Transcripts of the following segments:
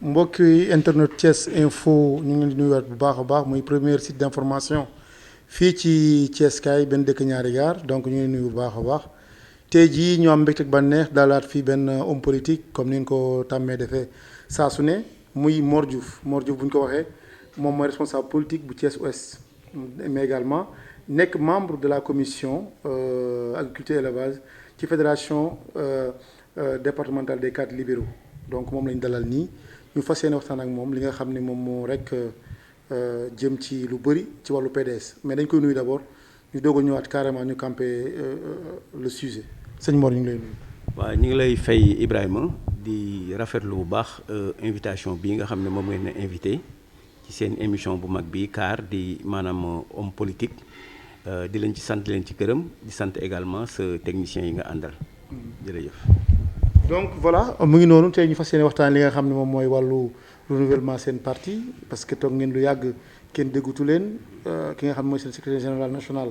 mbokki internet Thiès Info ñu ngi leen di nuyuwaat bu baax a baax muy premier site d'information fii ci Thiès kaay benn dëkk ñaari gaar donc ñu ngi leen nuyu bu baax a baax tey jii ñu am mbégte ak bànneex daalaat fii benn homme politique comme ni ñu ko tàmmee defee saa su ne muy Mor Diouf Mor Diouf bu ñu ko waxee moom mooy responsable politique bu Thiès Ouest mais également nekk membre de la commission agriculture et élevage ci fédération départementale des cadres libéraux donc moom lañ dalal nii. ñu fas yéene waxtaan ak moom li nga xam ne moom moo rek jëm ci lu bëri ci wàllu PDS mais dañ koy nuyu d'abord ñu doog a ñëwaat carrément ñu camper le sujet sëñ Mor ñu ngi lay nuyu. waaw ñu ngi lay fay Ibrahima di rafetlu bu baax invitation bii nga xam ne moom ngeen a invité ci seen émission bu mag bi CAR di maanaam homme politique di leen ci sant leen ci këram di sant également sa technicien yi nga àndal jërëjëf. donc voilà mu ngi noonu tey ñu fas yéene waxtaan li nga xam ne moom mooy wàllu renouvellement seen parti parce que toog ngeen lu yàgg kenn déggutu leen ki nga xam ne mooy seen secrétaire général national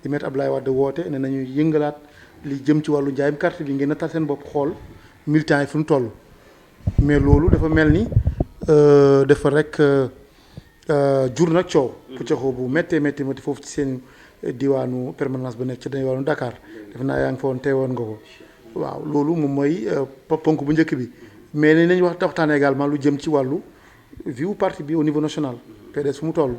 di Maître Abdoulaye Wade woote ne nañu yëngalaat li jëm ci wàllu njaayam carte bi ngeen natal seen bopp xool militants yi fu ñu toll mais loolu dafa mel ni dafa rek jur nag coow. puccaxoo bu méttee métti foofu ci seen diwaanu permanence ba nekk ci diwaanu Dakar def naa yaa ngi fa woon teewoon nga ko. waaw loolu moom mooy ponk bu njëkk bi mais li nañ waxtaanee également lu jëm ci wàllu vie parti bi au niveau national PDS fu mu toll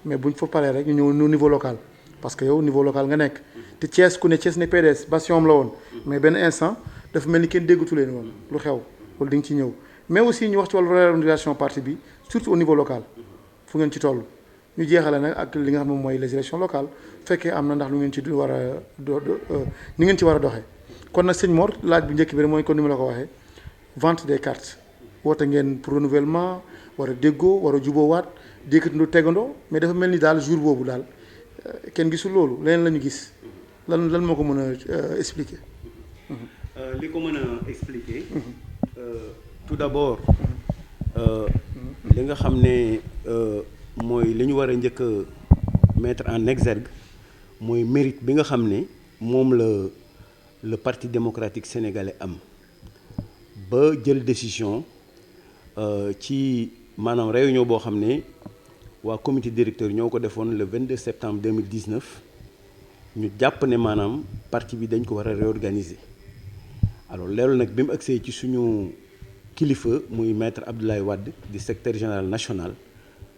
mais buñ fa paree rek ñu ñëw niveau local parce que yow niveau local nga nekk te Thiès ku ne Thiès ne PDS bastion la woon mais benn instant dafa mel ni kenn déggatu leen woon lu xew wala di nga ci ñëw mais aussi ñu wax ci wàllu réorganisation parti bi surtout au niveau local fu ngeen ci toll ñu jeexale nag ak li nga xam ne mooy les élections locales fekkee am na ndax lu ngeen ci war a ni ngeen ci war a doxee. kon nag sëñ Mor laaj bu njëkk bi rek mooy kon ni ma la ko waxee vente des cartes woote ngeen pour renouvellement war a déggoo war a juboowaat dékkatindoo tegandoo mais dafa mel ni daal jour boobu daal kenn gisul loolu leneen la ñu gis lan moo ko mën a expliquer. li ko mën a expliquer. tout d'abord. li nga xam ne mooy li ñu war a njëkk a mettre en exergue mooy mérite bi nga xam ne moom le parti démocratique sénégalais am ba jël décision ci maanaam réunion boo xam ne waa comité directeur ñoo ko defoon le 22 septembre 2019 ñu jàpp ne maanaam parti bi dañ ko war a réorganiser alors loolu nag bi mu agsee ci suñu kilifa muy maître Abdoulaye Wade di secrétaire général national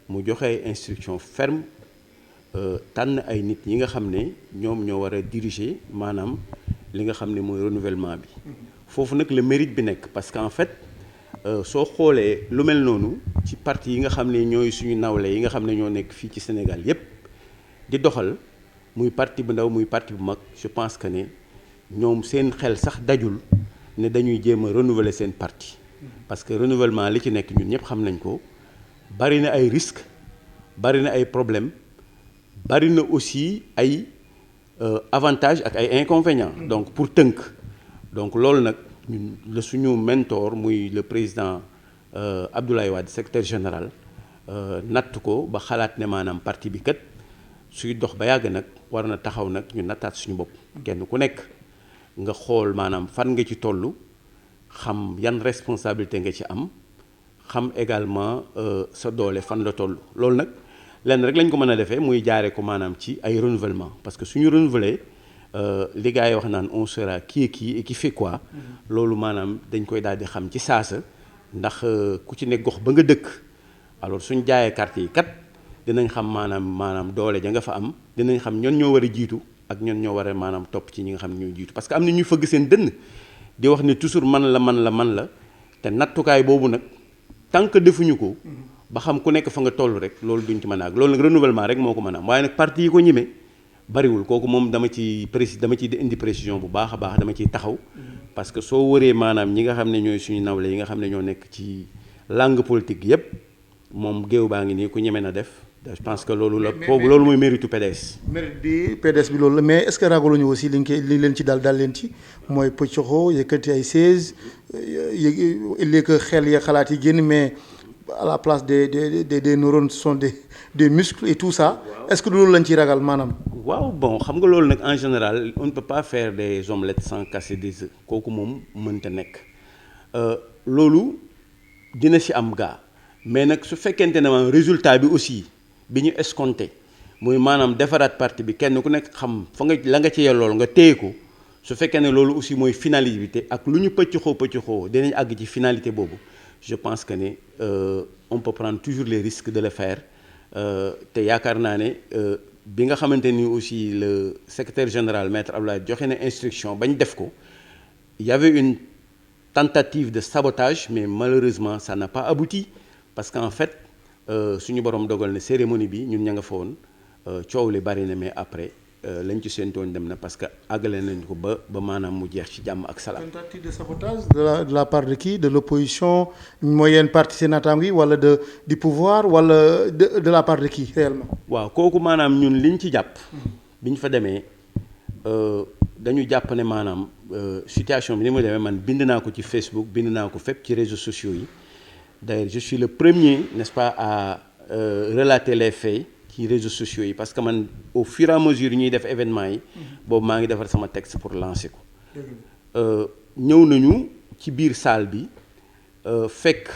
mu joxe ay instructions fermes tànn ay nit yi nga xam ne ñoom ñoo war a diriger maanaam li nga xam ne mooy renouvellement bi foofu nag le mérite bi nekk parce que en fait soo xoolee lu mel noonu ci parti yi nga xam ne ñooy suñu nawle yi nga xam ne ñoo nekk fii ci Sénégal yépp di doxal muy parti bu ndaw muy parti bu mag je pense que ne ñoom seen xel sax dajul ne dañuy jéem a renouveler seen parti parce que renouvellement li ci nekk ñun ñëpp xam nañ ko bari na ay risques bari na ay problèmes bari na aussi ay avantages ak ay inconvénients donc pour tënk donc loolu nag ñun la suñu mentor muy le président Abdoulaye Wade secrétaire général natt ko ba xalaat ne maanaam parti bi kat suy dox ba yàgg nag war na taxaw nag ñu nattaat suñu bopp kenn ku nekk nga xool maanaam fan nga ci tollu xam yan responsabilité nga ci am xam également sa doole fan la toll loolu nag lenn rek lañ ko mën a defee muy jaaree ko maanaam ci ay renouvellement parce que suñu renouveler li gars yi wax naan on sera qui est qui et qui fait quoi loolu maanaam dañ koy daal di xam ci saasa ndax ku ci nekk gox ba nga dëkk alors suñ jaayee carte yi kat dinañ xam maanaam doole ja nga fa am dinañ xam ñon ñoo war a jiitu ak ñon ñoo war a maanaam topp ci ñi nga xam ne ñoo jiitu parce que am na ñuy fëgg seen dënn di wax ne toujours man la te nattukaay boobu nag tant que defuñu ko ba xam ku nekk fa nga toll rek loolu duñ ci mën a ak loolu nag renouvellement rek moo ko mën a am waaye nag parti yi ko ñime bariwul kooku moom dama ci indi précision bu baax a baax dama ciy taxaw parce que soo wëree maanaam ñi nga xam ne ñooy suñu nawle yi nga xam ne ñoo nekk ci langue politique yépp moom géew baa ngi nii ku ñeme na def je pense que loolu la foofu loolu mooy méritu PDS. mérite bi PDS bi loolu la mais est-ce que ragaluñu aussi li leen ci daal leen ci mooy pëccoxoo yëkkati ay 16 léegi que xel ya xalaat yi génn mais à la place des neurones ce sont des muscles et tout ça est-ce que loolu lañ ciy ragal maanaam. waaw bon xam nga loolu nag en général on ne peut pas faire des omelettes sans casser des œufs kooku moom mënta nekk loolu dina ci am gaa mais nag su fekkente ne maanaam résultat bi aussi bi ñu escompté muy maanaam defaraat parti bi kenn ku nekk xam fa nga la nga ci yellool nga téye ko su fekkee ne loolu aussi mooy finalité ak lu ñu pëcc xoo dinañ àgg ci finalité boobu je pense que ne on peut prendre toujours les risques de le faire te yaakaar naa ne bi nga xamante ni aussi le secrétaire général maître Abdoulaye joxe na instruction bañ def ko il y avait une tentative de sabotage mais malheureusement ça n'a pas abouti parce qu'en fait suñu borom dogal ne cérémonie bi ñun ña nga fa woon coow li bari na mais après lañ ci séentoon dem na parce que àggale nañ ko ba maanaam mu jeex ci jàmm ak salaam. tentative de sabotage de la part de qui de l'opposition mooy yenn parti seen naataango yi wala du pouvoir wala de la part de qui réellement. waaw kooku maanaam ñun liñ ci jàpp. biñ fa demee dañu jàpp ne maanaam situation bi ni mu demee man bind naa ko ci Facebook bind naa ko fépp ci réseaux sociaux yi d'ailleurs je suis le premier n'est-ce pas à relater les faits. ci réseaux sociaux yi parce que man au fur et à mesure ñuy def événement yi boobu maa ngi defar sama texte pour lancer ko ñëw nañu ci biir salle bi fekk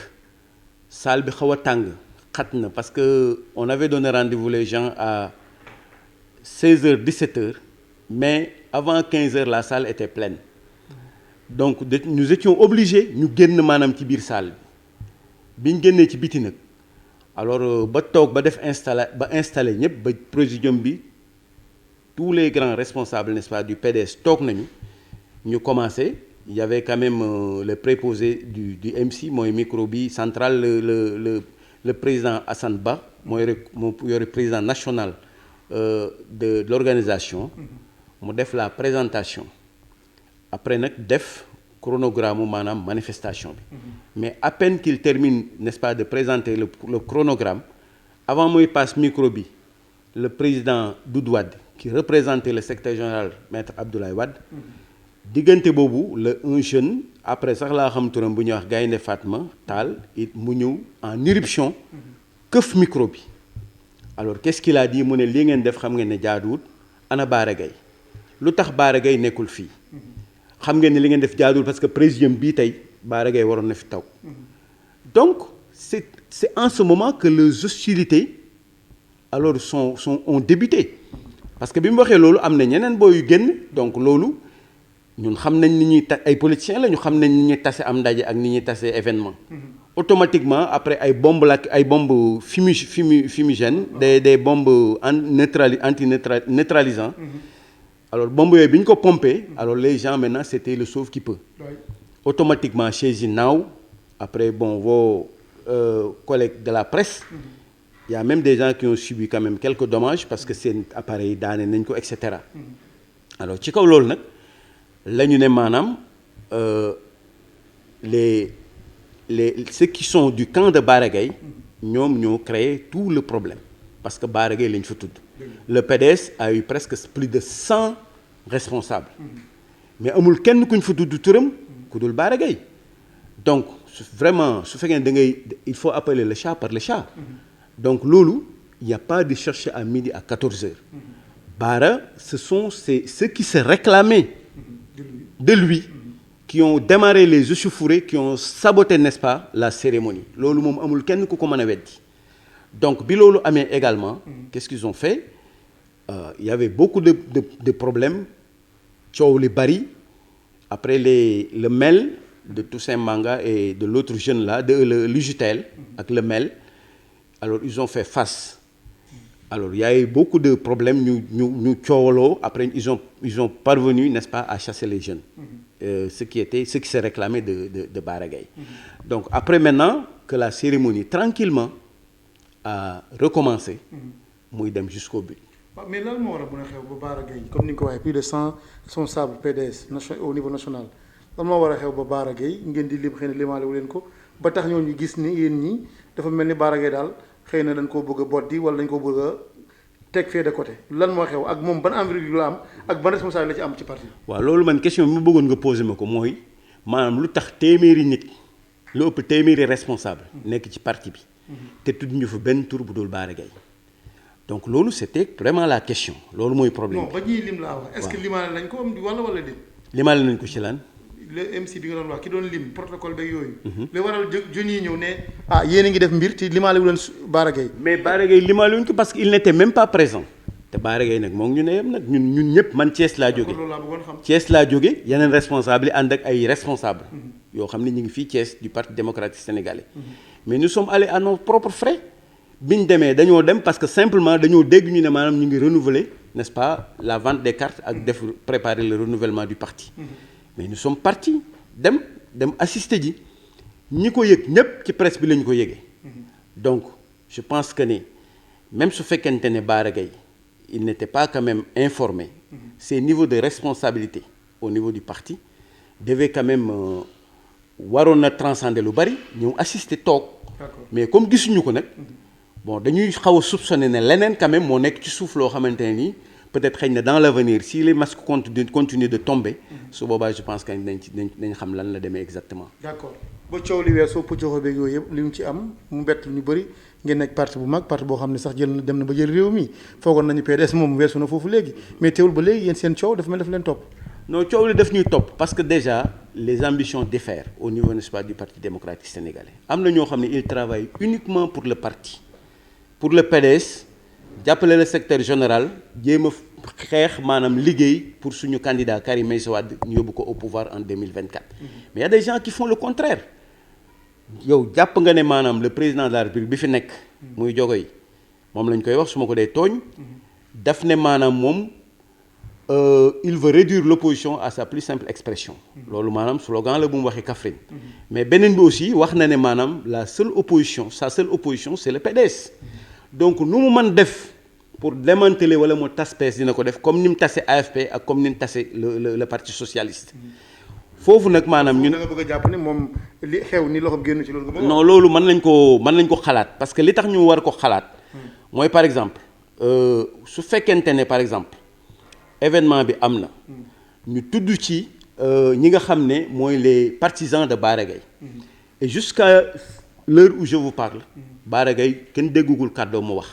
salle bi xaw a tàng xat na parce que on avait donné rendez-vous les gens à 16h 17h mais avant 15h la salle était pleine donc nous étions obligés ñu génn maanaam ci biir salle bi biñ génnee ci biti nag alors ba toog ba def installé ñëpp ba présidium bi tous les grands responsables n'est-ce pas du PDS toog nañu ñu commencé il y avait quand même le préposé du MC mooy micro bi central le président Assane Ba mooy yore président national de l'organisation mu def la présentation après nag def chronogramme maanaam manifestation bi mais à peine qu'il termine n'est-ce pas de présenter le chronogramme avant muy passe micro bi le président Doudou Wade qui représentait le secrétaire général maître Abdoulaye Wade diggante boobu la un jeune après sax laa xam turam bu ñuy wax Gaynde Fatma Tall it mu ñëw en éruption këf micro bi alors qu'est-ce qu'il a dit mu ne lii ngeen def xam ngeen ne jaaduwut ana Bara Gaye lu tax Bara Gaye nekkul fii xam ngeen ne li ngeen def jaaduwul parce que présidium bii tey Bara Gaye waroon na fi taw donc c'est en ce moment que les hostilités alors ont débuté parce que bi mu waxee loolu am na ñeneen booy yu génn donc loolu ñun xam nañ ni ñuy ay politiciens la ñu xam nañ ni ñuy tase am ndaje ak ni ñuy tase événement automatiquement après ay bombes fumigènes des bombes anti-neutralisants alors bombe yooyu bi ñu ko pompé alors les gens maintenant c'était le sauve qui peut automatiquement chaise yi naaw après bon vos collègues de la presse il y a même des gens qui ont subi quand même quelques dommages parce que seen appareil yi daane nañ ko et cetera alors ci kaw loolu nag la ñu ne maanaam ceux qui sont du camp de Bara Gaye ñoom ñoo créé tout le problème parce que Bara Gaye lañ fa tudd le PDS a eu presque plus de 100 responsables mais amul kenn kuñ fa tudd turam ku dul Bara Gaye donc vraiment su fekkee da ngay il faut appeler le chat par le chat donc loolu il y a pas de chercher à midi à 14h Bara ce sont ceux qui se réclamaient de lui qui ont démarré les échauffourées qui ont saboté n'est-ce pas la cérémonie loolu moom amul kenn ku ko mën a weddi donc bi loolu amee également qu'est-ce qu'ils ont fait il y avait beaucoup de problèmes coow li bari après le MEL de Toussaint Manga et de l'autre jeune là de l'UJTL ak le MEL alors ils ont fait face alors il y a eu beaucoup de problèmes ñu coowaloo après ils ont parvenu n'est-ce pas à chasser les jeunes ceux qui se réclamaient de Bara Gaye donc après maintenant que la cérémonie tranquillement a recommencé muy dem jusqu'au but. waaw mais lan moo war a mën a xew ba Bara Gaye comme ni nga ko waxee plus de 100 responsables PDS au niveau national lan moo war a xew ba Bara Gaye ngeen di lim xëy na limaale wu leen ko ba tax ñooñu gis ni yéen ñi dafa mel ni Bara Gaye daal xëy na dañ koo bëgg a boddi wala dañ koo bëgg a teg fee de côté lan moo xew ak moom ban envergure la am ak ban responsable la ci am ci parti. waaw loolu man question bi ma bëggoon nga poser ma ko mooy maanaam lu tax téeméeri nit lu ëpp téeméeri responsable nekk ci parti bi te tudd ñu fa benn tur bu dul Bara Gaye donc loolu c'était vraiment la question loolu mooy problème non ba ñuy lim laa wax est-ce que limaale nañ ko wala déet. limaale nañ ko ci lan. le MC bi nga doon wax ki doon lim protocole beeg yooyu. li waral jeunes yi ñëw ne yéen a ngi def mbir te limaale wu leen Bara Gaye. mais Bara Gaye limaale wuñ ko parce que il n'était même pas présent te Bara Gaye nag moo ngi ñu ne yem nag ñun ñëpp man Thiès laa jóge. loolu laa bëggoon xam. Thiès laa jóge yeneen responsable yi ànd ak ay responsable yoo xam ne ñu ngi fii Thiès du Parti démocratique sénégalais. mais nous sommes allés à nos propres frais. bi ñu demee dañoo dem parce que simplement dañoo dégg ñu ne maanaam ñu ngi renouveler n'est-ce pas la vente des cartes ak def préparer le renouvellement du parti. mais nous sommes partis dem assister ji ñi ko yëg ñëpp ci presse bi la ñu ko yëgee. donc je pense que ne même su fekkente ne Bara Gaye il n'était pas quand même informé. ses niveaux de responsabilité au niveau du parti devaient quand même waroon na transcender lu bari ñëw assister toog. mais comme gisuñu ko nag. bon dañuy xaw a soupçonner ne leneen quand même moo nekk ci suuf loo xamante ne nii peut-être xëy na dans l'avenir si les masques continuent de tomber. su boobaa je pense que nañ xam lan la demee exactement. d'accord ba coow li weesoo pëccoxoo beeg yooyu yëpp li mu ci am mu bett ñu bëri ngeen nekk parti bu mag parti boo xam ne sax dem na ba jël réew mi foogoon nañu PDS moom weesu na foofu léegi mais teewul ba léegi yéen seen coow dafa mel daf leen topp. non coow li daf ñuy topp parce que déjà les ambitions diffèrent au niveau n'est-ce pas du Parti démocratique sénégalais am na ñoo xam ne ils travaillent uniquement pour le parti. pour le PDS jàppale le secrétaire général jéem a xeex maanaam liggéey pour suñu candidat Karim Meïssa Wade ñu yóbbu ko au pouvoir en 2024. mais il y a des gens qui font le contraire yow jàpp nga ne maanaam le président de la République bi fi nekk. muy jogo yi moom lañ koy wax su ma ko dee tooñ. daf ne maanaam moom il veut réduire l'opposition à sa plus simple expression. loolu maanaam slogan la bu mu waxee Kaffrine. mais beneen bi aussi wax na ne maanaam sa seule opposition c'est le PDS. donc nu mu mën def pour démanteler wala mu tas PS dina ko def comme ni mu tase AFP ak comme ni mu tase le parti socialiste. foofu nag maanaam ñun. da nga bëgg a jàpp ne moom li xew ni loxoom génn ci loolu. non loolu mën nañ ko xalaat parce que li tax ñu war ko xalaat. mooy par exemple su fekkente ne par exemple événement bi am na. ñu tudd ci ñi nga xam ne mooy les partisans de Bara Gaye. et jusqu'à l'heure où je vous parle. Bara Gaye kenn déggugul kàddoo mu wax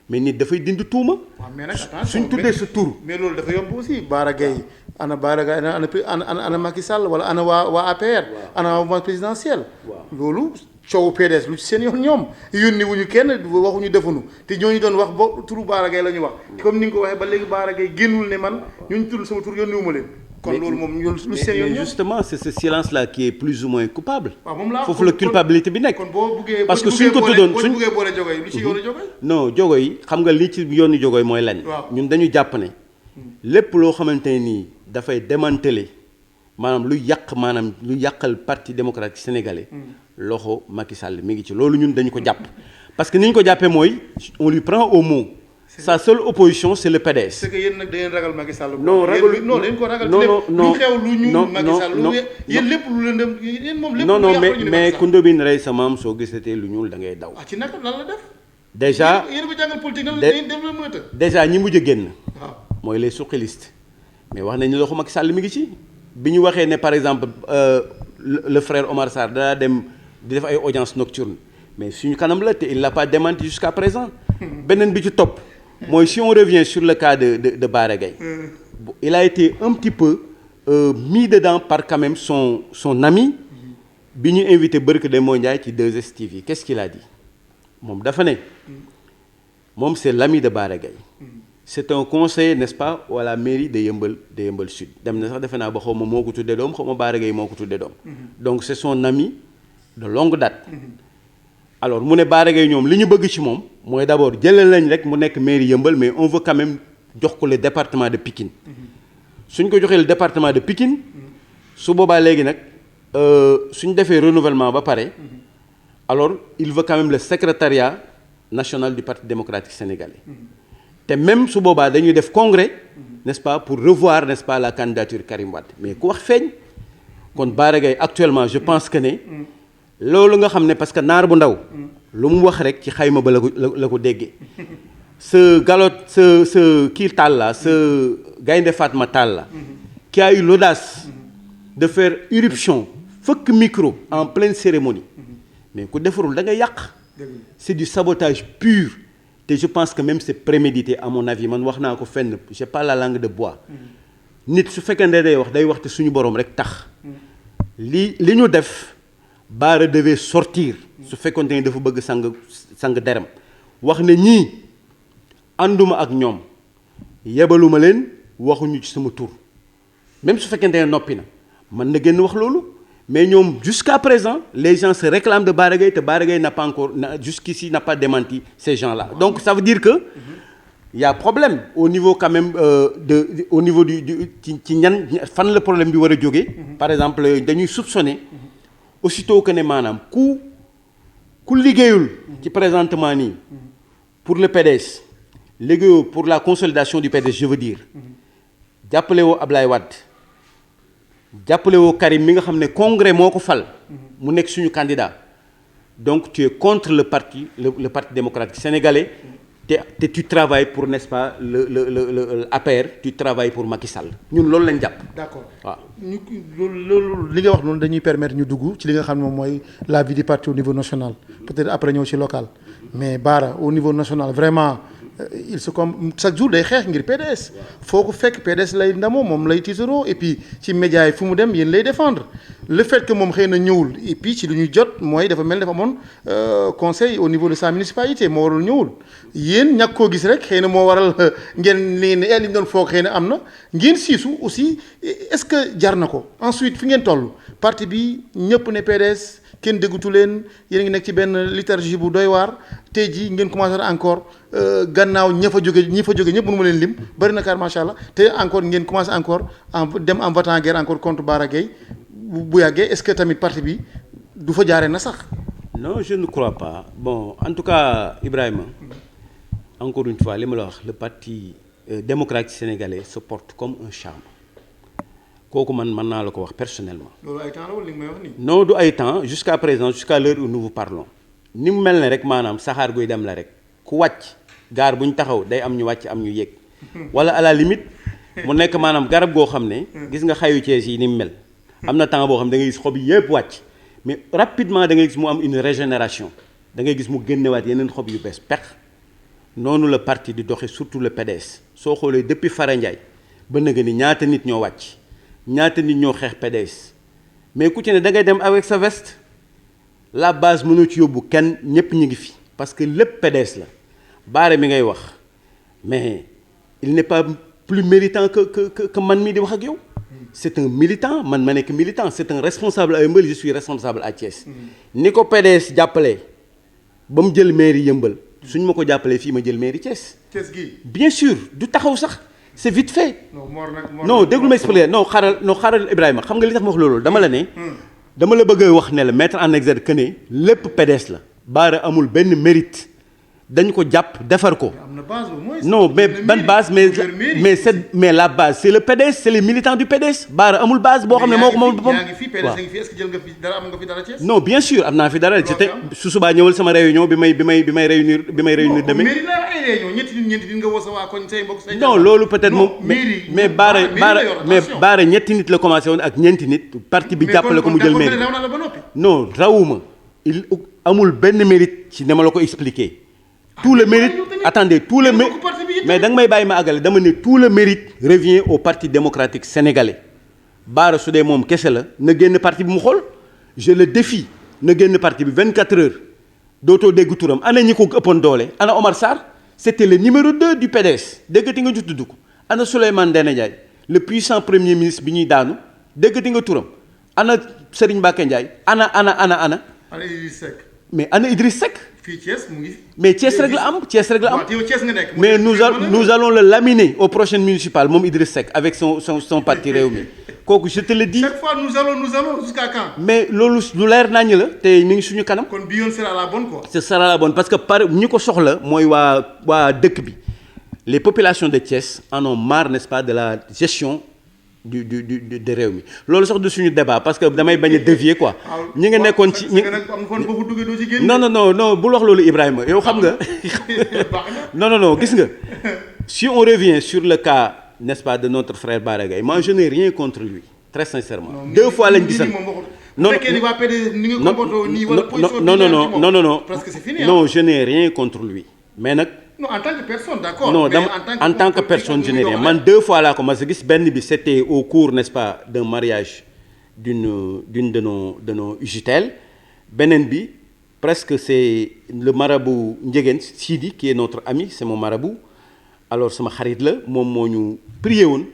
mais nit dafay dindi tuuma. waaw mais nag attention suñ tuddee sa tur. mais loolu dafa yomb aussi Bara Gaye ana Bara Gaye ana Macky Sall wala ana waa APR. ana waa présidentielle. loolu coowu PDS lu ci seen yoon ñoom yónni wuñu kenn waxuñu defuñu te ñooñu doon wax ba turu Bara Gaye la ñu wax. comme ni nga ko waxee ba léegi Bara Gaye génnul ne man ñooñu tudd sama tur yónni wu ma leen. kon loolu moom lu seen yoon mais justement c'est ce silence là qui est plus ou moins coupable. waaw moom laa foofu la culpabilité bi nekk. kon boo buggee parce que suñ ko tuddoon suñ buggee boole jogo yi lu ci yoonu jogo yi. non jogo yi xam nga li ci yoonu jogo yi mooy lañ. ñun dañu jàpp ne. lépp loo xamante ne nii dafay démanteler maanaam lu yàqal parti démocratique sénégalais. loxo Macky Sall mi ngi ci loolu ñun dañu ko jàpp. parce que ni ñu ko jàppee mooy on lui prend au mot. sa seule opposition c'est le PDS. c'est que yéen nag da ngeen ragal Macky Sall. non ragal non dañ ko ragal. non lu xew lu ñu Macky Sall yéen lépp lu leen dem yéen moom lépp. non mais Koundobine rey sa maam soo gisatee lu ñuul da ngay daw. ci naka lan la def. déjà yéen ko jàngal politique nan la def la mën a tëj. déjà ñi mujj a génn. mooy les suqalistes. mais wax nañu loxo Macky Sall mi ngi ci. bi ñu waxee ne par exemple le frère Omar Sarr daa dem di def ay audience nocturne mais suñu kanam la te il l'a pas démenti jusqu'à présent. beneen bi ci topp. mooy si on revient sur le cas de Bara Gaye. il a été un petit peu mis dedans par quand même son ami. bi ñu invité Barke Demba Ndiaye ci 2STV qu'est-ce qu'il a dit moom dafa ne. moom c'est l'ami de Bara Gaye. c'est un conseiller n'est-ce pas à la mairie de Yeumbeul Sud dem na sax defe naa ba xaw ma moo ko tuddee doom xaw ma Bara Gaye moo ko tuddee doom. donc c'est son ami de longue date. alors mu ne Bara Gaye ñoom li ñu bëgg ci moom mooy d'abord jëlal lañ rek mu nekk mairie Yeumbeul mais on veut quand même jox ko le département de Pikine. suñ ko joxee le département de Pikine. su boobaa léegi nag suñ defee renouvellement ba pare. alors il veut quand même le secrétariat national du Parti démocratique sénégalais. te même su boobaa dañuy def congrès. n'est-ce pas pour revoir n'est-ce pas la candidature Karim Wade mais ku wax feeñ. kon Bara Gaye actuellement je pense que ne. loolu nga xam ne parce que naar bu ndaw. lu mu wax rek ci xayma ba la ko déggee. ce kii Tall la ce Gaynde Fatma Tall la. qui a eu l'audace de faire irruption fëkk micro en pleine cérémonie. mais ku defarul da ngay yàq. c'est du sabotage pur. te je pense que même c'est prémédité à mon avis man wax naa ko fenn j'ai pas la langue de bois. nit su fekkee ne day wax te suñu borom rek tax. li ñu def Bara devait sortir su fekkoonte ne dafa bëgg sang deram wax ne ñii ànduma ak ñoom yebaluma leen waxuñu ci sama tur même su fekkente ne noppi na mën na génn wax loolu mais ñoom jusqu'à présent les gens se réclament de Bara Gaye te Bara Gaye n'a pas encore jusqu'ici n'a pas démenti ces gens-là donc ça veut dire que il y a problème au niveau quand même au niveau ci ñan fan la problème bi war a jógee par exemple dañuy soupçonner aussitôt que ne maanaam ku liggéeyul ci présentement nii pour le PDS liggéeyoo pour la consolidation du PDS je veux dire jàppale woo Ablaye Wade jàppale woo Karim mi nga xam ne congrès moo ko fal mu nekk suñu candidat donc tu es contre le parti démocratique sénégalais te tu travailles pour n'est-ce pas le APR tu travailles pour Macky Sall ñun loolu lañ jàpp. d'accord waaw ñu loolu li nga wax noonu dañuy permettre ñu dugg ci li nga xam ne moom mooy la vie du parti au niveau national peut-être après ñëw ci local mais Bara au niveau national vraiment il se comme chaque jour day xeex ngir PDS foo ko fekk PDS lay ndamoo moom lay tiitaroo et puis ci médias yi fu mu dem yéen lay défendre le fait que moom xëy na ñëwul et puis ci lu ñuy jot mooy dafa mel dafa amoon conseil au niveau de sa municipalité moo warul ñëwul yéen ñàkk koo gis rek xëy na moo waral ngeen li ñu doon foog xëy na am na ngeen siisu aussi est-ce que jar na ko ensuite fi ngeen toll parti bi ñëpp ne PDS kenn déggutu leen yéen a ngi nekk ci benn liturgie bu doy waar tey jii ngeen commencé encore gannaaw ñi fa jóge ñëpp mënu ma leen lim bari na car macha allah te encore ngeen commencé encore dem en votant guerre encore contre Bara Gaye bu yàggee est-ce que tamit parti bi du fa jaaree na sax. non je ne crois pas bon en tout cas Ibrahima encore une fois li ma la wax le parti démocratique sénégalais se porte comme un charme kooku mën naa la ko wax personnellement. loolu ay temps la wala li nga may wax nii. non du ay temps jusqu'à présent jusqu'à l'heure où nous vous parlons ni mu mel ne rek maanaam saxaar guy dem la rek ku wàcc gaar bu ñu taxaw day am ñu wàcc am ñu yéeg wala à la limite mu nekk maanaam garab goo xam ne gis nga xayu Cees yi ni mu mel am na temps boo xam ne da ngay gis xob yi yëpp wàcc mais rapidement da ngay gis mu am une régénération da ngay gis mu génnewaat yeneen xob yu bees peq noonu la parti di doxe surtout le PDS soo xoolee depuis Fara Ndiaye ba nga ni ñaata nit ñoo wàcc ñaata nit ñoo xeex PDS mais ku ci ne da ngay dem avec sa veste la base mënoo ci yóbbu kenn ñëpp ñu ngi fi parce que lépp PDS la Bara mi ngay wax mais il n'est pas plus méritant que man mii di wax ak yow c'est un militant man ma nekk militant c'est un responsable à Yeumbeul je suis responsable à Thiès ni ko PDS jàppalee ba mu jël mairie Yeumbeul suñ ma ko jàppalee fii ma jël mairie Thiès. Thiès gi bien sûr du taxaw sax c'est vite fait. non déglu ma expliquer non xaaral Ibrahima xam nga li tax ma wax loolu dama la ne. dama la bëgg a wax ne la mettre en exergue que ne lépp PDS la. Bara amul benn mérite dañ ko jàpp defar ko. am na base au moins. non mais ban base mais la base c'est le PDS c'est les militants du PDS. Bara amul base boo xam ne moo ko moom boppam. yaa ngi fi PDS a ngi fi est-ce que jël nga fi dara am nga fi dara Thiès. non bien sûr am naa fi dara c'était su subaa ñëwal sama réunion bi may réunir demee. mairie la ay réunion ñeenti nit nga woo sa waa koñ say mbokk say. non loolu peut-être moom mais Bara ñetti nit la commencé woon ak ñeenti nit. parti bi jàppale ko mu jël mairie non rawuma il amul benn mérite ci dama la ko expliquer. tout le mérite attendez tout le mérite mais da nga may bàyyi ma àggale dama ne tout le mérite revient au parti démocratique sénégalais Bara su dee moom kese la na génn parti bi mu xool je le défie na génn parti bi 24 heures dootoo dégg turam ana ñi ko ëppoon doole ana Omar Sarr c'était le numéro 2 du PDS déggati nga tudd ko ana Souleymane Ndéné Ndiaye le puissant premier ministre bi ñuy daanu déggati nga turam ana Serigne Mbacké Ndiaye ana Idriss Seck mais ana Idriss Seck fii Thiès mu ngi. mais Thiès rek la am Thiès rek la am. yow Thiès nga nekk. mais nous allons le laminer aux prochaines municipales moom Idriss Seck avec son parti Rewmi kooku je te le dis. chaque fois nous allons jusqu'à quand. mais loolu lu leer nañu la te mi ngi suñu kanam. kon bi yoon sera la bonne quoi. ce sera la bonne parce que par ñi ko soxla mooy waa dëkk bi les populations de Thiès en ont marre n'est-ce pas de la gestion. de Rewmi loolu sax du suñu débat parce que damay bañ a dévier quoi. ñi nga nekkoon ci ñi non bul wax loolu Ibrahima yow xam nga. non gis nga si on revient sur le cas n'est-ce pas de notre frère Bara Gaye moi je n'ai rien contre lui très sincèrement. deux fois lañ gisal non je n'ai rien contre lui mais nag. non en tant que personne d'accord. non dama en tant que personne je n'ai rien man deux fois laa ko mas a gis benn bi c'était au cours n'est-ce pas d'un mariage d'une de nos UJTL. Beneen bi presque c'est le marabout Ndiéguène Sidi qui est notre ami, c'est mon marabout. Alors sama xarit la moom moo ñu prié woon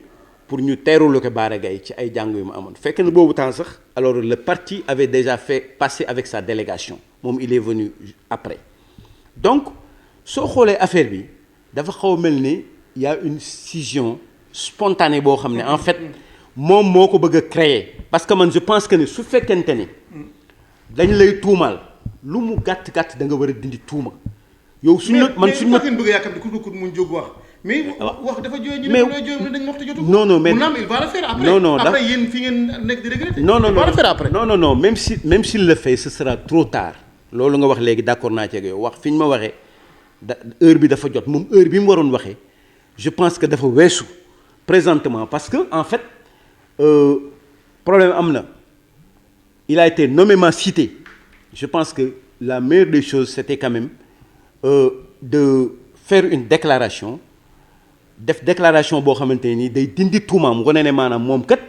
pour ñu teerulu ko Bara Gaye ci ay jàng yu mu amoon fekk na boobu temps sax alors le parti avait déjà fait passer avec sa délégation moom il est venu après. Donc soo xoolee affaire bi dafa xaw a mel ni y a une scission spontanée boo xam ne en fait moom moo ko bëgg a créer parce que man je pense que ne su fekkente ni dañ lay tuumaal lu mu gàtt-gàtt da nga war a dindi tuuma yow suñu la man suñu la bëgg a yàkkamti ku mu jóg wax mais wax dafa jooy ñu ne lay jooy dañ waxtu jotu non non mais il va le faire après après yéen fi ngeen nekk di regretter non non il va le faire après non même s'il le fait ce sera trop tard loolu nga wax léegi d'accord naa ci ak yow wax fi ñu ma waxee heure bi dafa jot moom heure bi mu waroon waxee je pense que dafa weesu présentement parce que en fait problème am na il a été nommément cité je pense que la meilleure des choses c'était quand même de faire une déclaration def déclaration boo xamante ni day dindi tuumaam wane ne maanaam moom kat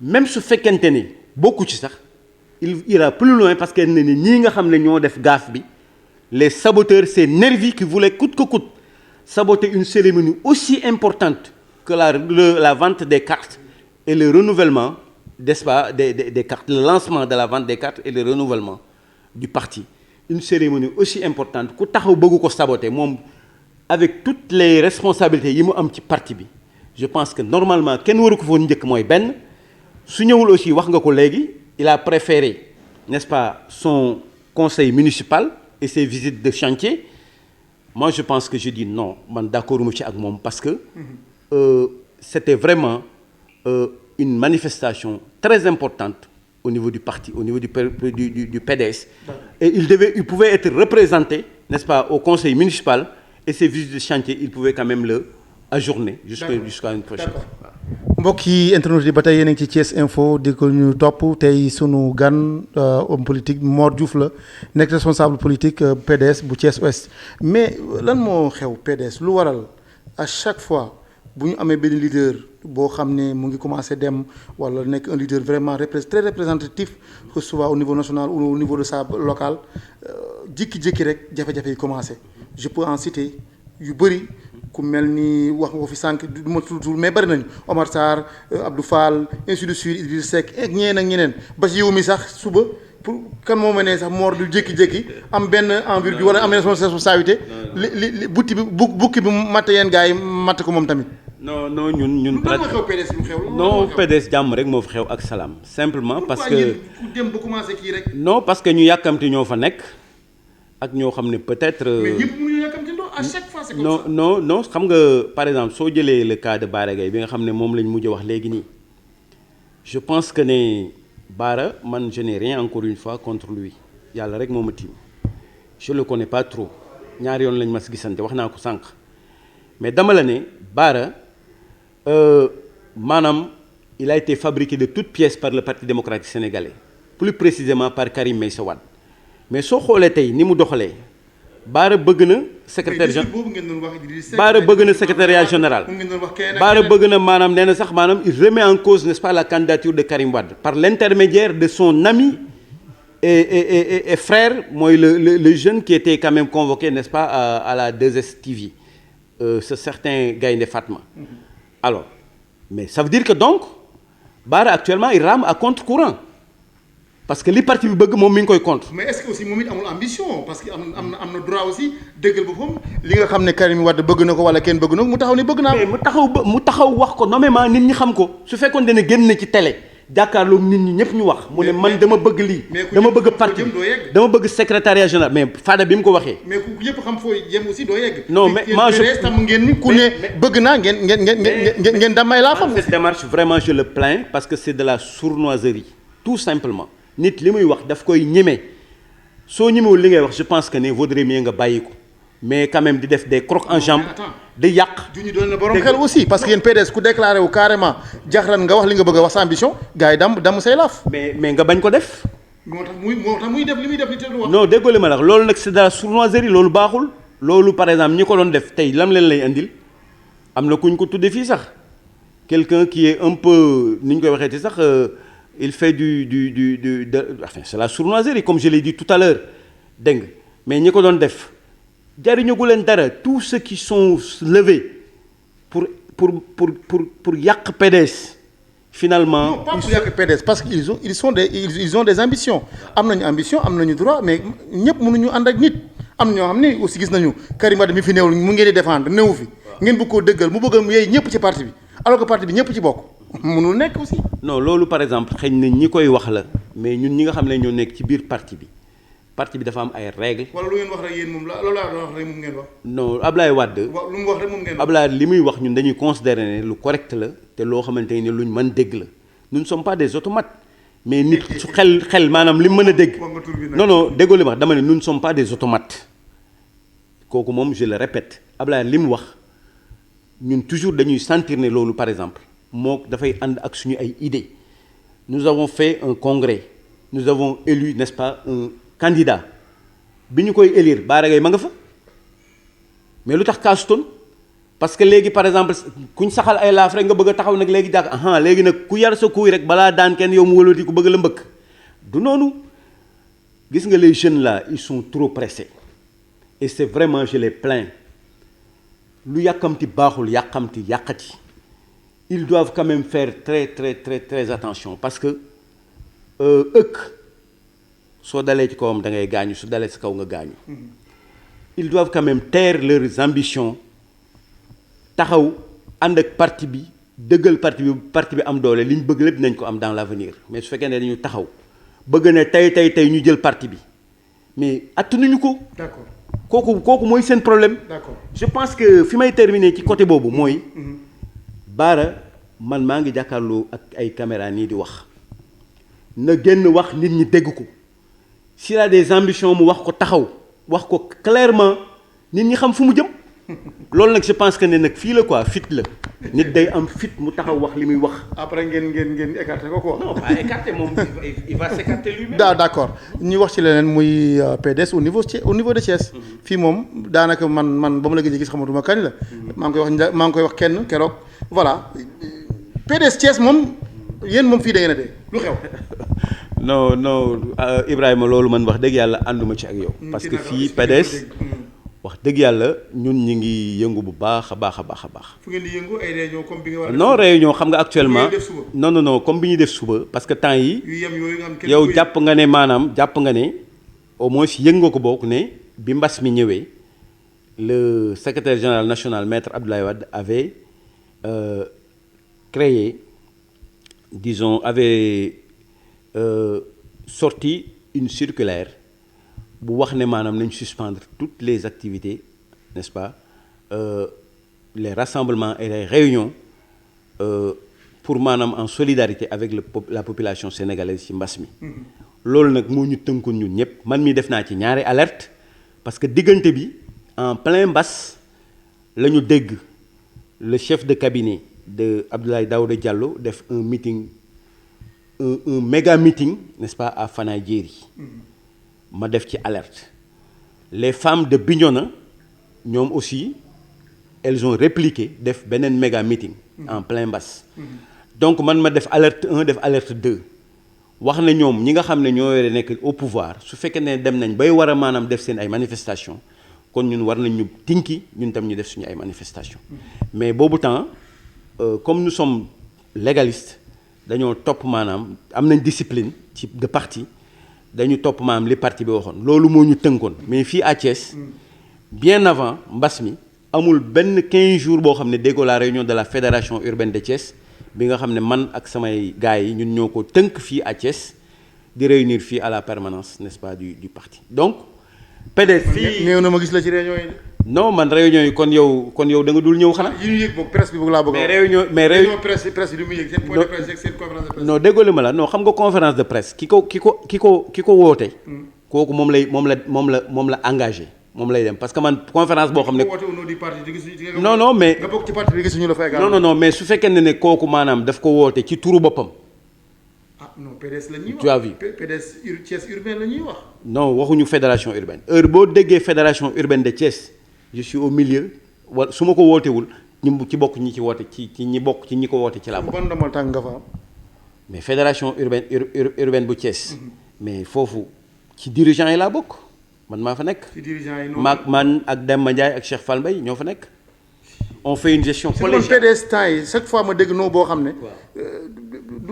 même su fekkente ni bokku ci sax il ira plus loin parce que ne ni ñii nga xam ne ñoo def gaaf bi les saboteurs ces nervis qui voulaient coûte que coûte saboter une cérémonie aussi importante que la vente des cartes et le renouvellement n'est-ce pas des cartes le lancement de la vente des cartes et le renouvellement du parti une cérémonie aussi importante ku taxaw bëgg ko saboter moom avec toutes les responsabilités yi mu am ci parti bi je pense que normalement kenn waru ko foon njëkk mooy benn su ñëwul aussi wax nga ko léegi il a préféré n'est-ce pas son conseil municipal et ses visites de chantier moi je pense que je dis non man d'accord mu ci ak moom parce que c'était vraiment une manifestation très importante au niveau du parti au niveau du PDS et il pouvait être représenté n'est-ce pas au conseil municipal et ces visites de chantier il pouvait quand même le ajourner jusqu'à une prochaine fois. mbokk yi internautes yi ba tey yéen a ngi ci Thiès Info di ko ñu topp tey sunu gan homme politique Mor Diouf la nekk responsable politique PDS bu Thiès Ouest mais lan moo xew PDS lu waral à chaque fois bu ñu amee benn leader boo xam ne mu ngi commencé dem wala nekk un leader vraiment très représentatif que ce soit au niveau national ou au niveau de sa local jékki-jékki rek jafe-jafe yi commencé je peux en citer yu bëri ku mel ni wax nga ko fi sànq du ma tudd mais bëri nañu Omar Sarr Abdou Fall ainsi de suite Idriss Seck ak ñeneen ba ci yow mi sax suba pour kan moo ma ne sax Mor du jékki-jékki am benn envergure wala am responsabilité li bukki bi matt yeen gars yi matt ko moom tamit. non ñun. lan moo xew PDS mu xew. non PDS jàmm rek moo fi xew ak salaam. simplement parce que ku dem ba commencé kii rek. non parce que ñu yàkkamti ñoo fa nekk ak ñoo xam ne peut-être. mais ñëpp mënuñu yàkkamti à chaque fois c'est comme ça. non xam nga par exemple soo jëlee le cas de Bara Gaye bi nga xam ne moom lañ mujj wax léegi nii je pense que ne Bara man je n'ai rien encore une fois contre lui yàlla rek moo ma tiim je le connais pas trop ñaari yoon lañ mas gisante wax naa ko sànq mais dama la ne Bara maanaam il a été fabriqué de toutes pièces par le Parti démocratique sénégalais plus précisément par Karim Meïssa Wade mais soo xoolee tey ni mu doxalee Bara bëgg na secrétaire Bara bëgg na secrétariat général Bara bëgg na maanaam nee na sax maanaam il remet en cause n'est-ce pas la candidature de Karim Wade par l'intermédiaire de son ami et frère mooy le jeune qui était quand même convoqué n'est-ce pas à la 2STV ce certain Gaïndé Fatma alors mais ça veut dire que donc Bara actuellement il rame à contre-courant parce que li parti bi bëgg moom mi ngi koy contre. mais est-ce que aussi moom it amul ambition parce que am na droit aussi dëggal boppam li nga xam ne Karim Wade bëgg na ko wala kenn bëgg na ko mu taxaw ne bëgg naa ko. mais mu taxaw wax ko nommément nit ñi xam ko su fekkoon ne génn na ci télé jàkkaarloog nit ñi ñëpp ñu wax. mu ne man dama bëgg lii. dama bëgg parti dama bëgg secrétariat général mais Fada bi mu ko waxee. mais ku ñëpp xam foo yem aussi doo yegg. non mais moi je tam ngeen ni ku ne bëgg naa ngeen damay laa xam. cette démarche vraiment je le plains parce que c'est de la sournoiserie tout simplement. nit li muy wax daf koy ñeme soo ñemewul li ngay wax je pense que ne vaudrait mieux nga bàyyi ko mais quand même di def des crocs en jambe di yàq. du ñu doon na borom xel aussi parce que yéen PDS ku déclaré wu carrément jaxran nga wax li nga bëgg a wax sa ambition gars yi dam say laaf. mais nga bañ ko def. moo tax muy def li muy def li te du wax. non déggoo li ma la wax loolu nag c'est de la sournoiserie loolu baaxul loolu par exemple ñi ko doon def tey lam leen lay andil am na kuñ ko tudde fii sax quelqu'un qui est un peu ni ñu koy waxee ci sax. il fait enfin c'est la sournoiserie comme je l'ai dit tout à l'heure dégg nga mais ñi ko doon def jariñagu leen dara tous ceux qui sont levés pour yàq PDS finalement. Non, pas pour yàq PDS parce que ils ont des ambitions am nañu ambition am nañu droit mais ñëpp mënuñu ànd ak nit am na ñoo xam ni aussi gis nañu Karim Wade mi fi néewul mu ngeen di défendre néewu fi ngeen bëgg koo dëggal mu bëgg a yey ñëpp ci parti bi alors que parti bi ñëpp ci bokk mënul nekk aussi. non loolu par exemple xëy na ñi koy wax la mais ñun ñi nga xam ne ñoo nekk ci biir parti bi dafa am ay règles. wala lu ngeen wax rek yéen moom la loolu laa doon wax rek moom ngeen wax. non Ablaye Wade. lu mu wax rek moom ngeen wax. Ablaye li muy wax ñun dañuy considérer ne lu correct la te loo xamante ni luñ mën dégg la nous ne sommes pas des automates mais nit su xel maanaam li mu mën a dégg. non déggoo li ma wax dama ne nous ne sommes pas des automates kooku moom je le répète Ablaye li mu wax ñun toujours dañuy sentir ne loolu par exemple moo dafay ànd ak suñu ay idées nous avons fait un congrès nous avons élu n'est-ce pas un candidat bi ñu koy élire Bara Gaye ma nga fa mais lu tax kaasutoon parce que léegi par exemple kuñ saxal ay laaf rek nga bëgg a taxaw nag léegi jàkk léegi nag ku yar sa kuy rek balaa daan kenn yow mu wëlati ku bëgg la mbëkk du noonu gis nga les jeunes là ils sont trop pressés et c'est vraiment je les plains lu yàkkamti baaxul yàkkamti yàqati ils doivent quand même faire très attention parce que soo dalee ci kawam da ngay gaañu su dalee si kaw nga gaañu ils doivent quand même taire leurs ambitions taxaw ànd ak parti bi dëggal parti bi am doole li ñu bëgg lépp nañ ko am dans l'avenir mais su fekkee ne dañu taxaw bëgg ne tey ñu jël parti bi mais attanuñu ko. d'accord kooku mooy seen problème. d'accord je pense que fi may terminer ci côté boobu mooy. Bara man maa ngi jàkkaarloo ak ay caméra nii di wax na génn wax nit ñi dégg ko s'il a des ambitions mu wax ko taxaw wax ko clairement nit ñi xam fu mu jëm loolu nag je pense que ne nag fii la quoi fit la nit day am fit mu taxaw wax li muy wax. après ngeen écarté ko quoi. non pas écarté moom il va s'écarter lui-même. d'accord ñu wax ci leneen muy PDS au niveau de Thiès. fii moom daanaka man ba ma la gëj a gis xamatuma kañ la. maa ngi koy wax kenn keroog voilà PDS Thiès moom yéen moom fii da ngeen a dee lu xew. non Ibrahima loolu man wax dëgg yàlla ànduma ci ak yow. parce que fii PDS. wax dëgg yàlla ñun ñi ngi yëngu bu baax a baax. fu ngeen di yëngu ay réunion comme bi nga war a. non réunion xam nga actuellement non comme bi ñuy def suba parce que temps yi yow jàpp nga ne au moins yëng nga ko bokk ne bi mbas mi ñëwee le secrétaire général national maître Abdoulaye Wade avait créé disons sorti une circulaire bu wax ne maanaam nañ suspendre toutes les activités n'est-ce pas les rassemblements et les réunions pour maanaam en solidarité avec la population sénégalaise ci mbas mi. loolu nag moo ñu tënkoon ñun ñëpp man mii def naa ci ñaari alerte parce que diggante bi en plein mbas la ñu dégg le chef de cabinet de Abdoulaye Daouda Diallo def un meeting un méga meeting n'est-ce pas à Fana Diéry. ma def ci alerte les femmes de Bignona ñoom aussi elles ont répliqué def beneen méga meeting en plein mbas donc man ma def alerte 1 def alerte 2 wax na ñoom ñi nga xam ne ñoo yore nekk au pouvoir su fekkee ne dem nañ bay war a maanaam def seen ay manifestations kon ñun war nañ ñu tinki ñun tam ñu def suñu ay manifestations mais boobu temps comme nous sommes légalistes dañoo topp maanaam am nañ discipline ci de parti dañu topp maanaam li parti bi waxoon loolu moo ñu tënkoon mais fii à Thiès bien avant mbas mi amul benn 15 jours boo xam ne déggoo la réunion de la fédération urbaine de Thiès bi nga xam ne man ak samay gars yi ñun ñoo ko tënk fii à Thiès di réunir fii à la permanence n'est-ce pas du parti donc PDS fii néew na ma gis la ci réunion yi. non man réunion yi kon yow da nga dul ñëw xanaa. yi ñu yëg boog presse bi boog laa bëgg mais réunion presse bi du mu yëg seen point de presse ak seen conférence de presse. non déggoo li ma la non xam nga conférence de presse ki ko woote. kooku moom la engagé moom lay dem parce que man conférence boo xam ne. woote au nom du parti non mais. nga bokk ci parti bi gisuñu la fa également. non mais su fekkee ne kooku maanaam daf ko woote ci turu boppam. ah non PDS la ñuy wax. tu as vu PDS Thiès urbaine la ñuy wax. non waxuñu fédération urbaine heure boo déggee fédération urbaine de Thiès je suis au milieu wala su ma ko wootewul ñi ci bokk ñi ci woote ci ñi bokk ci ñi ko woote ci laa bokk. ban ndombal tànk nga fa am. mais fédération urbaine bu Thiès mais foofu ci dirigeants yi laa bokk man maa fa nekk. ci dirigeants yi man ak Demba Ndiaye ak Cheikh Fall Mbaye ñoo fa nekk. on fait une gestion collégiale. PDS temps yi chaque fois ma dégg noo boo xam ne.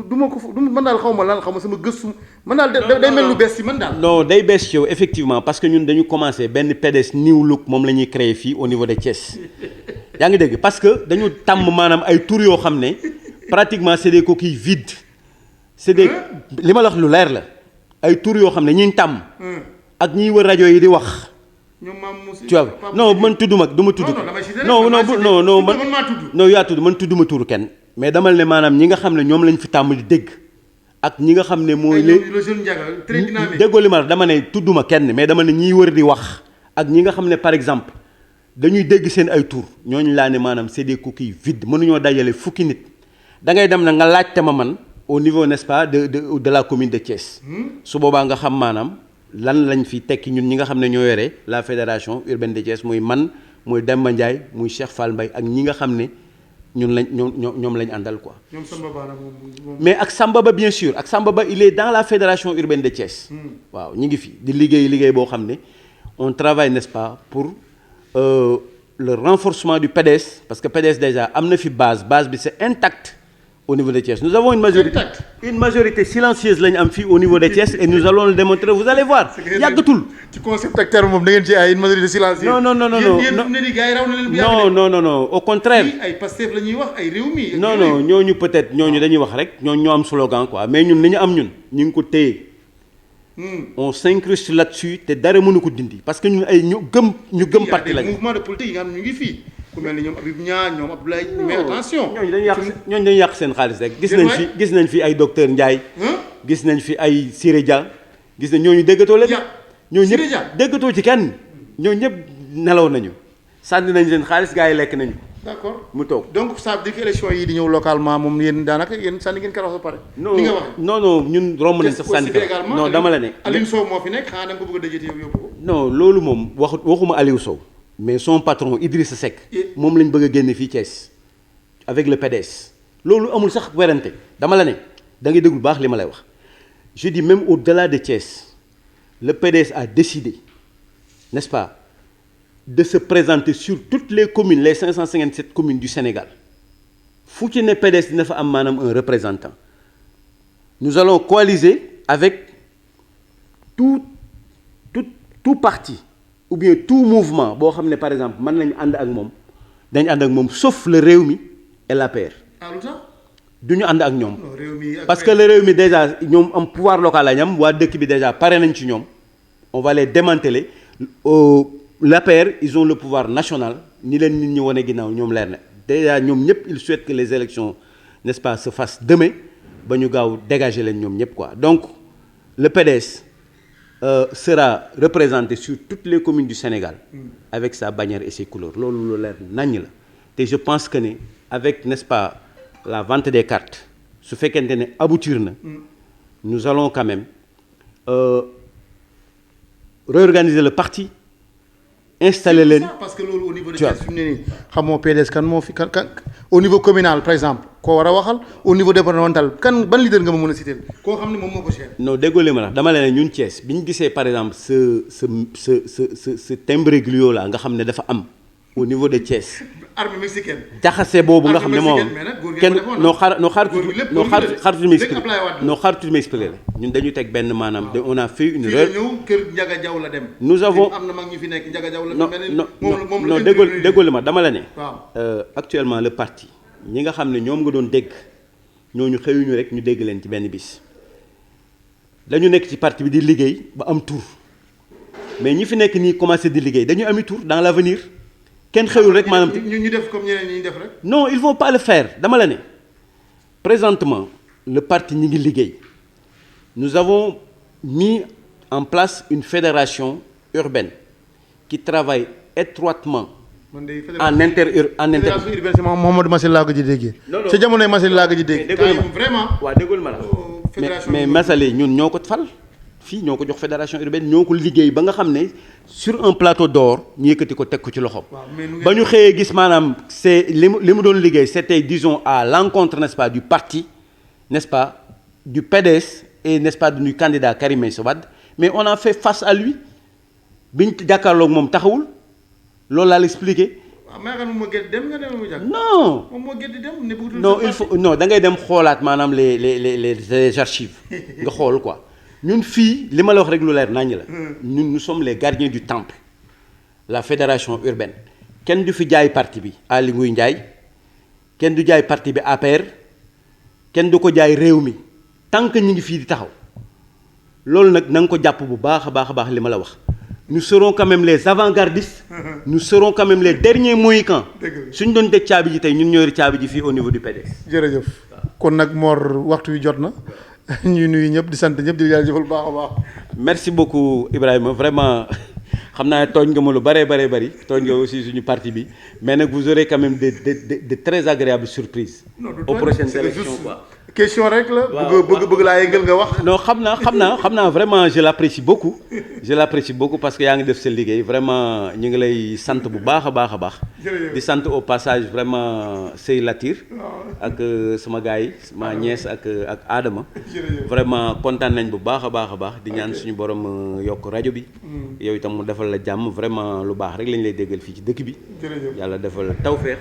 du ma ko du man daal xaw ma lan xaw ma sama gëstu man daal day mel lu bees ci man daal. non day bees ci yow effectivement parce que ñun dañu commencé benn PDS new look moom la ñuy créer fii au niveau de Thiès yaa ngi dégg parce que dañu tàmm maanaam ay tur yoo xam ne pratiquement c'est des coquilles vides c'est des li ma la wax lu leer la ay tur yoo xam ne ñi tàmm ak ñiy wër rajo yi di wax. tu vois non man tudduma du ma tudd. non man yaa tudd man tudduma tur kenn. mais damal ne maanaam ñi nga xam ne ñoom lañ fi tàmm di dégg ak ñi nga xam ne mooy. le jeune Ndiaga très dynamique. déggoo li ma dama ne tudduma kenn mais dama ne ñiy wër di wax ak ñi nga xam ne par exemple dañuy dégg seen ay tur ñooñu laa ne maanaam c'est des coquilles vides mënuñoo dajale fukki nit da ngay dem na nga laajte ma man au niveau n'est-ce pas de la commune de Thiès. su boobaa nga xam maanaam. lan lañ fi tekki ñun ñi nga xam ne ñoo yore la fédération urbaine de Thiès muy man muy Demba Ndiaye muy Cheikh Fall Mbaye ak ñi nga xam ne ñun lañ ñoom lañ àndal quoi. ñoom Samba Ba moom. mais ak Samba Ba bien sûr ak Samba Ba il est dans la fédération urbaine de Thiès. waaw ñu ngi fi di liggéey boo xam ne on travaille n'est-ce pas pour le renforcement du PDS parce que PDS déjà am na fi base bi c'est intact. Au niveau de Thiès nous avons une majorité silencieuse la ñu am fii au niveau de Thiès et nous allons le démontrer vous allez voir yàggatul. ci concept ak terme moom da ngeen ci ay une majorité silencieuse. non au contraire. ay Pastef la ñuy wax ay réew mi. non ñooñu peut-être ñooñu dañuy wax rek ñooñu ñoo am slogan quoi mais ñun li ñu am ñun ñu ngi ko téye. on s'incruste là-dessus te dara mënu ko dindi parce que ñun ay ñu gëm parti lañu. mouvement de politique yi nga xam ne ñu ngi fii. ku mel ni ñoom Habib Niang ñoom Abdoulaye mais attention. ñooñu dañuy yàq seen xaalis rek. gis nañ fi ay docteur Ndiaye. gis nañ fi ay Siré Dia. gis nañ ñooñu déggatoo leen. ñooñu ñëpp déggatoo ci kenn. ñooñu ñëpp nelaw nañu. sànni nañ seen xaalis gars yi lekk nañu. d'accord mu toog donc ça veut dire que élection yi di ñëw localement moom yéen daanaka yéen sànni ngeen keroog ba pare. ni nga wax non ñun romb nañ sax sànni keroog non dama la ne. Aliou Sow moo fi nekk xanaa da nga ko bëgg a dajati yow yóbbu ko. non loolu moom waxuma Aliou Sow. mais son patron Idrissa Seck moom lañ bëgg a génne fii Thiès avec le PDS loolu amul sax werante dama la ne da ngay déglu baax li ma lay wax je dis même au-delà de Thiès le PDS a décidé n'est-ce pas de se présenter sur toutes les communes les 557 communes du Sénégal fu ci ne PDS dina fa am maanaam un représentant nous allons coaliser avec tout parti ou bien tout mouvement boo xam ne par exemple mën nañu ànd ak moom dañu ànd ak moom sauf le Rewmi et l'APR. lu tax du ñu ànd ak ñoom. parce que le Rewmi déjà ñoom am pouvoir local la ñu am waa dëkk bi déjà pare nañ ci ñoom on va les démanteler l'APR ils ont le pouvoir national ni leen nit ñi wane ginnaaw ñoom leer na déjà ñoom ñëpp ils souhaitent que les élections n'est-ce pas se fassent demain ba ñu gaaw dégager leen ñoom ñëpp quoi donc le PDS. Sera représenté sur toutes les communes du Sénégal avec sa bannière et ses couleurs loolu lu leer naññ la te je pense que ne avec n'est-ce pas la vente des cartes su fekkente ne aboutir na nous allons quand même réorganiser le parti installer leen. parce que loolu au niveau de Thiès fi mu ne nii xamoo PDS kan moo fi kan au niveau communal par exemple koo war a waxal au niveau départemental ban leader nga ma mën a citer koo xam ne moom moo ko cher. non déggoo li ma la dama la ne ñun Thiès bi ñu gisee par exemple ce imbroglio là nga xam ne dafa am au niveau de Thiès. armée mexicaine. jaxase boobu nga xam ne moom kenn xaar tuuti ma expliqué la ñun dañu teg benn maanaam on a fait une ñëw kër Ndiaga Diaw la dem. nous avons am na mag ñu fi nekk Ndiaga Diaw la. non déggoo li ma dama la ne. actuellement le parti ñi nga xam ne ñoom nga doon dégg ñooñu xëyuñu rek ñu dégg leen ci benn bis dañu nekk ci parti bi di liggéey ba am tour mais ñi fi nekk nii commencé di liggéey dañu ami tour dans l'avenir kenn xëyul rek maanaam. ñu def comme ñeneen ñi def rek. non ils vont pas le faire dama la ne présentement le parti ñi ngi liggéey nous avons mis en place une fédération urbaine qui travaille étroitement. en inter. fédération urbaine c'est Mouhamadou Massil laa ko ji déggee. sa jamonoy Massil laa ko ji dégg. vraiment. waaw déggul ma la. mais Massalé ñun ñoo ko fal. fii ñoo ko jox fédération urbaine ñoo ko liggéey ba nga xam ne sur un plateau d'or ñu yëkkati ko teg ko ci loxoom. ba ñu xëyee gis maanaam c'est li mu doon liggéey c'était disons à l'encontre n'est-ce pas du parti n'est-ce pas du PDS et n'est-ce pas du candidat Karim Meïssa Wade mais on a fait face à lui biñ jàkkaarloog moom taxawul loolu laa la expliqué. waaw maa xam ne moo gën dem nga dem mu jàkk. non moom moo gën di dem ne bëgg non il faut non da ngay dem xoolaat maanaam les archives nga xool quoi ñun fii li ma la wax rek lu leer naññ la. ñun nous sommes les gardiens du temple la fédération urbaine kenn du fi jaay parti bi Aly Ngouille Ndiaye kenn du jaay parti bi APR kenn du ko jaay réew mi tant que ñu ngi fii di taxaw loolu nag na nga ko jàpp bu baax a baax li ma la wax. nous serons quand même les avant-gardistes. nous serons quand même les derniers mohicans. suñ doon teg caabi ji tey ñun ñoo yor caabi ji fii au niveau du PDS. jërëjëf kon nag Mor waxtu wi jot na ñuy nuyu ñëpp di sant ñëpp di jaajëfal bu baax a baax. merci beaucoup Ibrahima vraiment xam naa tooñ nga ma lu bëree bëri tooñ nga aussi suñu parti bi mais nag vous aurez quand même de très agréables surprises. aux prochaines élections quoi. question rek la. bëgg laa yëngal nga wax. non xam naa vraiment je l'apprécie beaucoup parce que yaa ngi def sa liggéey vraiment ñu ngi lay sant bu baax a baax. di sant au passage vraiment Sey Latir. ak sama gars yi sama nièce ak Adama. vraiment kontaan nañ bu baax a baax di ñaan suñu borom yokk rajo bi. yow itam mu defal la jàmm vraiment lu baax rek lañ lay déggal fii ci dëkk bi. yàlla defal tawfeex.